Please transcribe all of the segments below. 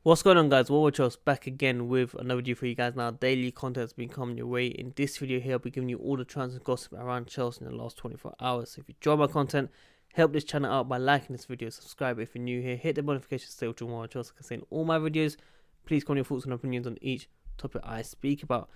What's going on, guys? Watch back again with another video for you guys. Now, daily content has been coming your way. In this video here, I'll be giving you all the transfer gossip around Chelsea in the last 24 hours. So if you enjoy my content, help this channel out by liking this video, subscribe if you're new here, hit the notification bell to watch Chelsea in all my videos. Please comment your thoughts and opinions on each topic I speak about.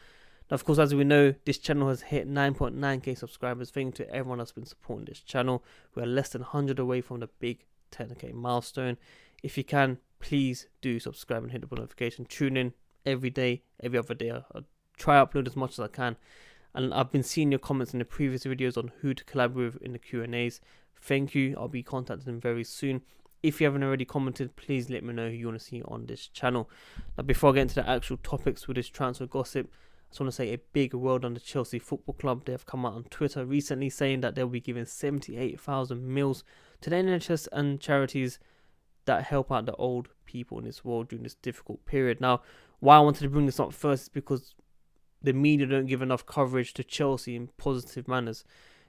Now, of course, as we know, this channel has hit 9.9k subscribers. Thank you to everyone that's been supporting this channel. We're less than 100 away from the big 10k milestone. If you can, please do subscribe and hit the notification. Tune in every day, every other day. I'll try to upload as much as I can. And I've been seeing your comments in the previous videos on who to collaborate with in the Q&As. Thank you. I'll be contacting them very soon. If you haven't already commented, please let me know who you want to see on this channel. Now, before I get into the actual topics with this transfer gossip, I just want to say a big word on the Chelsea Football Club. They have come out on Twitter recently saying that they'll be giving 78,000 meals to the NHS and charities that help out the old people in this world during this difficult period. Now, why I wanted to bring this up first is because the media don't give enough coverage to Chelsea in positive manners.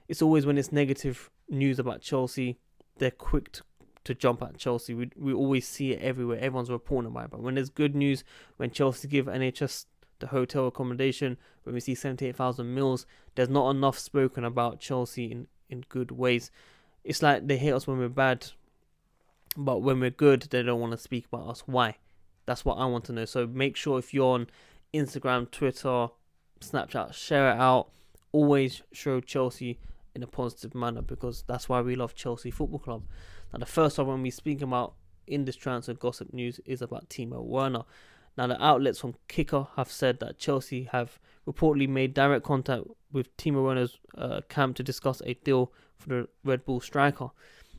It's always when it's negative news about Chelsea, they're quick to jump at Chelsea. We always see it everywhere. Everyone's reporting about it. But when there's good news, when Chelsea give NHS the hotel accommodation, when we see 78,000 meals, there's not enough spoken about Chelsea in good ways. It's like they hate us when we're bad, but when we're good, they don't want to speak about us. Why? That's what I want to know. So make sure if you're on Instagram, Twitter, Snapchat, share it out. Always show Chelsea in a positive manner, because that's why we love Chelsea Football Club. Now, the first one we're speaking about in this transfer gossip news is about Timo Werner. Now, the outlets from Kicker have said that Chelsea have reportedly made direct contact with Timo Werner's camp to discuss a deal for the Red Bull striker.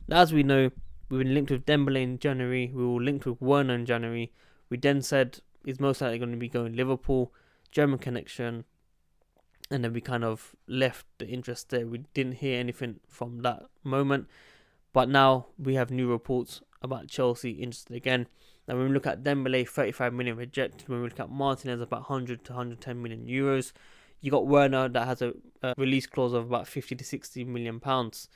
Now, as we know, we've been linked with Dembele in January. We were linked with Werner in January. We then said he's most likely going to be going Liverpool, German connection, and then we kind of left the interest there. We didn't hear anything from that moment, but now we have new reports about Chelsea interested again. Now, when we look at Dembele, 35 million rejected. When we look at Martinez, about 100 to 110 million euros. You got Werner that has a release clause of about 50 to 60 million pounds.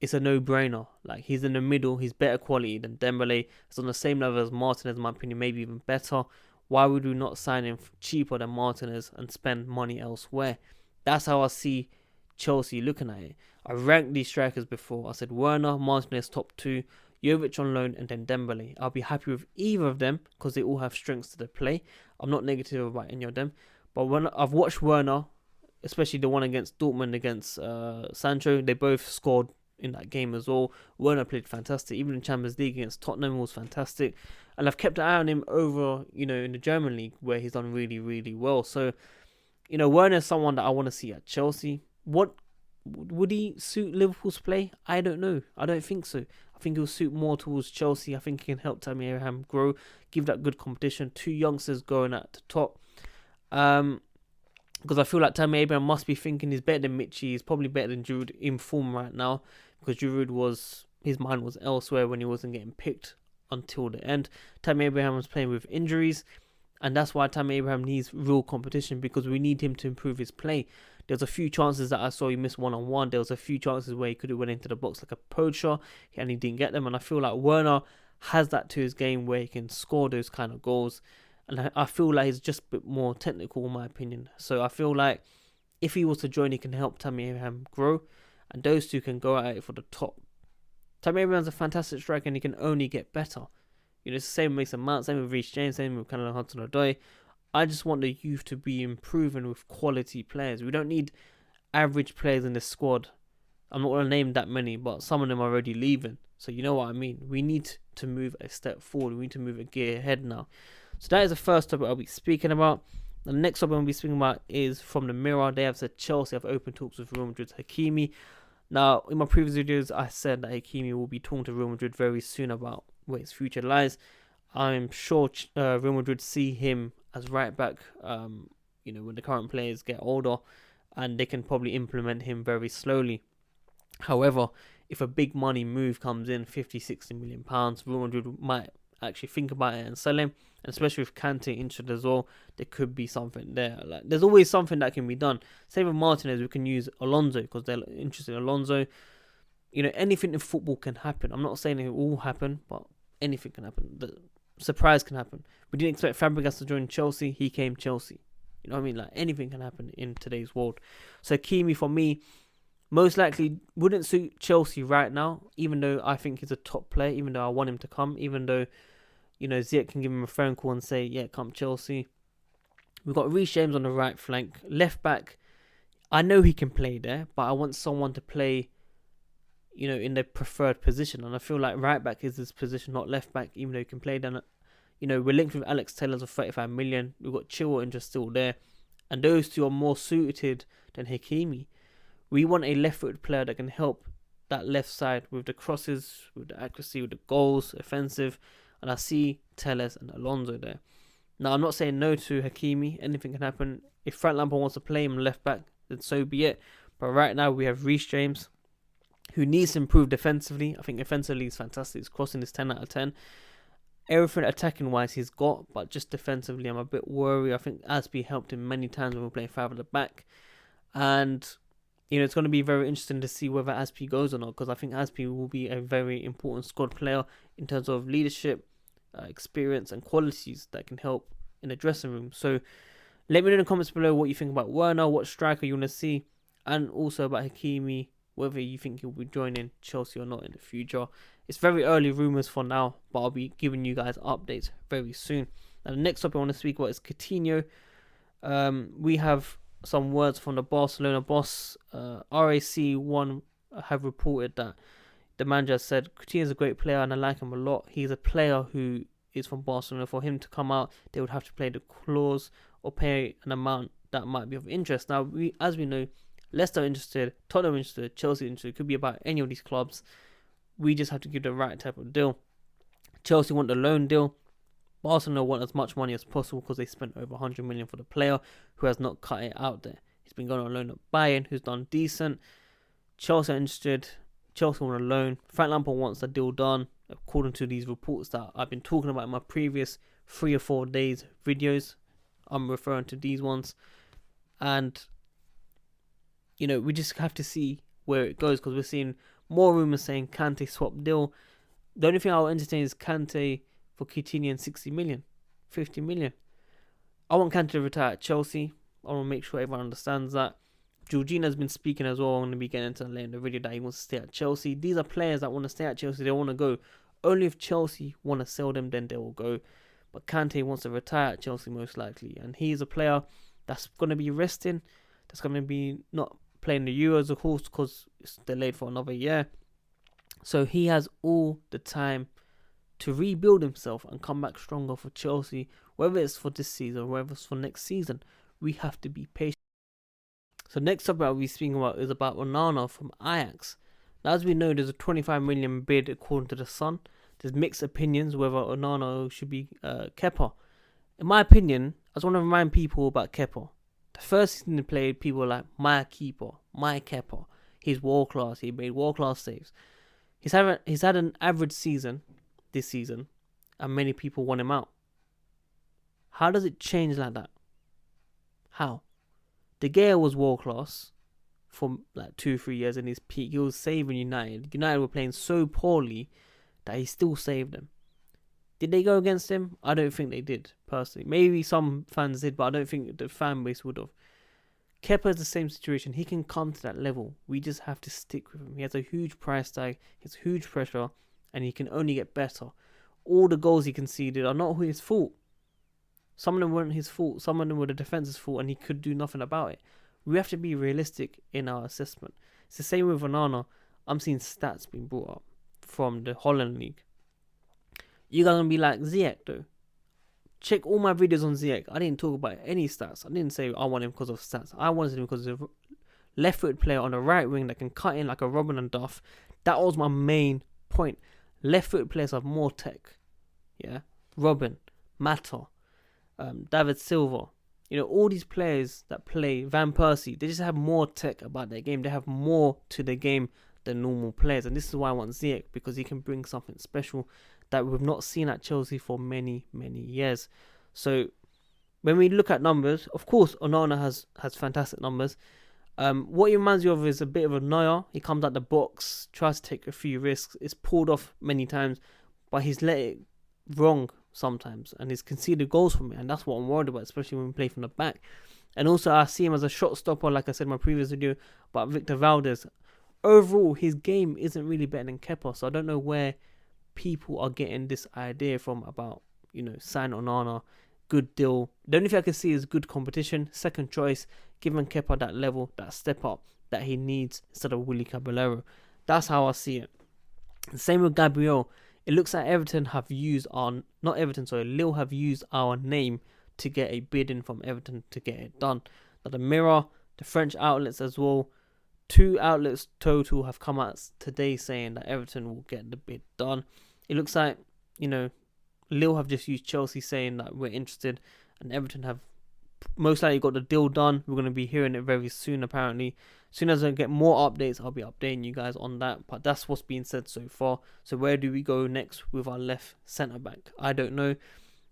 It's a no-brainer. Like, he's in the middle. He's better quality than Dembele. He's on the same level as Martinez, in my opinion, maybe even better. Why would we not sign him cheaper than Martinez and spend money elsewhere? That's how I see Chelsea looking at it. I ranked these strikers before. I said Werner, Martinez top 2, Jovic on loan, and then Dembele. I'll be happy with either of them because they all have strengths to the play. I'm not negative about any of them. But when I've watched Werner, especially the one against Dortmund against Sancho, they both scored in that game as well. Werner played fantastic. Even in Champions League against Tottenham was fantastic. And I've kept an eye on him over, in the German league where he's done really, really well. So, Werner is someone that I want to see at Chelsea. What would he suit Liverpool's play? I don't know. I don't think so. I think he'll suit more towards Chelsea. I think he can help Tammy Abraham grow, give that good competition. Two youngsters going at the top. Because I feel like Tammy Abraham must be thinking he's better than Michy. He's probably better than Giroud in form right now, because Giroud his mind was elsewhere when he wasn't getting picked until the end. Tammy Abraham was playing with injuries, and that's why Tammy Abraham needs real competition, because we need him to improve his play. There's a few chances that I saw he missed one-on-one. There was a few chances where he could have went into the box like a poacher, and he didn't get them. And I feel like Werner has that to his game where he can score those kind of goals. And I feel like he's just a bit more technical, in my opinion. So I feel like if he was to join, he can help Tammy Abraham grow, and those two can go at it for the top. Tammy Abraham's a fantastic striker, and he can only get better. It's the same with Mason Mount, same with Reece James, same with kind of hudson-odoi. I just want the youth to be improving with quality players. We don't need average players in this squad. I'm not going to name that many, but some of them are already leaving. So you know what I mean. We need to move a step forward. We need to move a gear ahead now. So that is the first topic I'll be speaking about. The next topic I'll be speaking about is from the Mirror. They have said Chelsea have open talks with Real Madrid's Hakimi. Now, in my previous videos, I said that Hakimi will be talking to Real Madrid very soon about where his future lies. I'm sure Real Madrid see him as right back, when the current players get older, and they can probably implement him very slowly. However, if a big money move comes in, 50, 60 million pounds, Real Madrid might actually think about it and sell him. And especially with Kante interested as well, there could be something there. Like, there's always something that can be done. Same with Martinez, we can use Alonso because they're interested in Alonso. Anything in football can happen. I'm not saying it will happen, but anything can happen. surprise can happen. We didn't expect Fabregas to join Chelsea. He came Chelsea. You know what I mean? Like, anything can happen in today's world. So Hakimi, for me, most likely wouldn't suit Chelsea right now, even though I think he's a top player, even though I want him to come, even though, Ziyech can give him a phone call and say, yeah, come Chelsea. We've got Reece James on the right flank. Left back, I know he can play there, but I want someone to play, in their preferred position. And I feel like right back is his position, not left back, even though he can play then. We're linked with Alex Tellers of 35 million. We've got Chilwell and just still there. And those two are more suited than Hakimi. We want a left-footed player that can help that left side with the crosses, with the accuracy, with the goals, offensive. And I see Tellez and Alonso there. Now, I'm not saying no to Hakimi. Anything can happen. If Frank Lampard wants to play him left back, then so be it. But right now, we have Reece James, who needs to improve defensively. I think offensively he's fantastic. He's crossing his 10 out of 10. Everything attacking-wise he's got, but just defensively I'm a bit worried. I think Aspie helped him many times when we were playing 5 at the back. And it's going to be very interesting to see whether Aspie goes or not, because I think Aspie will be a very important squad player in terms of leadership, experience and qualities that can help in the dressing room. So let me know in the comments below what you think about Werner, what striker you want to see, and also about Hakimi, whether you think he'll be joining Chelsea or not in the future. It's very early rumours for now, but I'll be giving you guys updates very soon. Now, the next topic I want to speak about is Coutinho. We have some words from the Barcelona boss. RAC1 have reported that the manager said Coutinho is a great player and I like him a lot. He's a player who is from Barcelona. For him to come out, they would have to play the clause or pay an amount that might be of interest. Now, as we know, Leicester interested, Tottenham interested, Chelsea interested. It could be about any of these clubs. We just have to give the right type of deal. Chelsea want the loan deal. Barcelona want as much money as possible because they spent over 100 million for the player who has not cut it out there. He's been going on loan at Bayern, who's done decent. Chelsea are interested. Chelsea want a loan. Frank Lampard wants the deal done, according to these reports that I've been talking about in my previous 3 or 4 days videos. I'm referring to these ones. And we just have to see where it goes, because we're seeing more rumours saying Kante swap deal. The only thing I'll entertain is Kante for Coutinho and 60 million, 50 million. I want Kante to retire at Chelsea. I want to make sure everyone understands that. Jorginho has been speaking as well. I'm going to be getting into later in the video that he wants to stay at Chelsea. These are players that want to stay at Chelsea. They want to go. Only if Chelsea want to sell them, then they will go. But Kante wants to retire at Chelsea most likely. And he's a player that's going to be resting. That's going to be not playing the Euros, of course, because it's delayed for another year. So he has all the time to rebuild himself and come back stronger for Chelsea, whether it's for this season or whether it's for next season. We have to be patient. So next up I'll be speaking about is about Onana from Ajax. Now, as we know, there's a 25 million bid according to the Sun. There's mixed opinions whether Onana should be Kepa. In my opinion, I just want to remind people about Kepa. The first season he played, people were like, my keeper, my Kepa. He's world class. He made world class saves. He's had an average season this season, and many people want him out. How does it change like that? How? De Gea was world class for like 2-3 years in his peak. He was saving United. United were playing so poorly that he still saved them. Did they go against him? I don't think they did, personally. Maybe some fans did, but I don't think the fan base would have. Kepa is the same situation. He can come to that level. We just have to stick with him. He has a huge price tag. He has huge pressure. And he can only get better. All the goals he conceded are not his fault. Some of them weren't his fault. Some of them were the defence's fault. And he could do nothing about it. We have to be realistic in our assessment. It's the same with Onana. I'm seeing stats being brought up from the Holland League. You guys are going to be like, Ziyech though. Check all my videos on Ziyech. I didn't talk about any stats. I didn't say I want him because of stats. I wanted him because of a left-footed player on the right wing that can cut in like a Robin and Duff. That was my main point. Left-footed players have more tech. Yeah. Robin, Mata, David Silva. All these players that play, Van Persie, they just have more tech about their game. They have more to their game than normal players. And this is why I want Ziyech, because he can bring something special that we've not seen at Chelsea for many, many years. So when we look at numbers, of course, Onana has fantastic numbers. What he reminds you of is a bit of a Neuer. He comes out the box, tries to take a few risks. It's pulled off many times, but he's let it wrong sometimes, and he's conceded goals for me, and that's what I'm worried about, especially when we play from the back. And also, I see him as a shot stopper, like I said in my previous video about Victor Valdez. Overall, his game isn't really better than Kepa, so I don't know where people are getting this idea from about, sign Onana, good deal. The only thing I can see is good competition, second choice, giving Kepa that level, that step up that he needs instead of Willy Caballero. That's how I see it. Same with Gabriel. It looks like Everton have used Lille have used our name to get a bid in from Everton to get it done. Now the Mirror, the French outlets as well, 2 outlets total have come out today saying that Everton will get the bid done. It looks like, Lille have just used Chelsea saying that we're interested, and Everton have most likely got the deal done. We're going to be hearing it very soon, apparently. As soon as I get more updates, I'll be updating you guys on that. But that's what's been said so far. So where do we go next with our left centre-back? I don't know.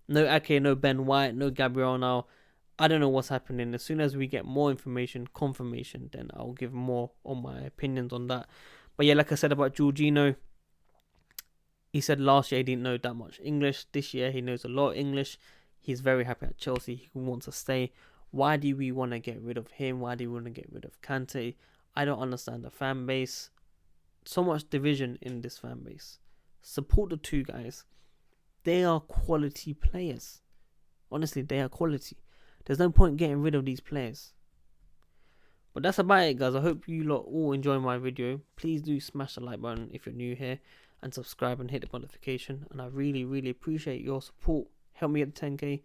No Ake, no Ben White, no Gabriel now. I don't know what's happening. As soon as we get more information, confirmation, then I'll give more on my opinions on that. But yeah, like I said about Jorginho, he said last year he didn't know that much English. This year he knows a lot of English. He's very happy at Chelsea. He wants to stay. Why do we want to get rid of him? Why do we want to get rid of Kante? I don't understand the fan base. So much division in this fan base. Support the 2 guys. They are quality players. Honestly, they are quality. There's no point getting rid of these players. But that's about it, guys. I hope you lot all enjoy my video. Please do smash the like button if you're new here, and subscribe and hit the notification. And I really, really appreciate your support. Help me get to 10k.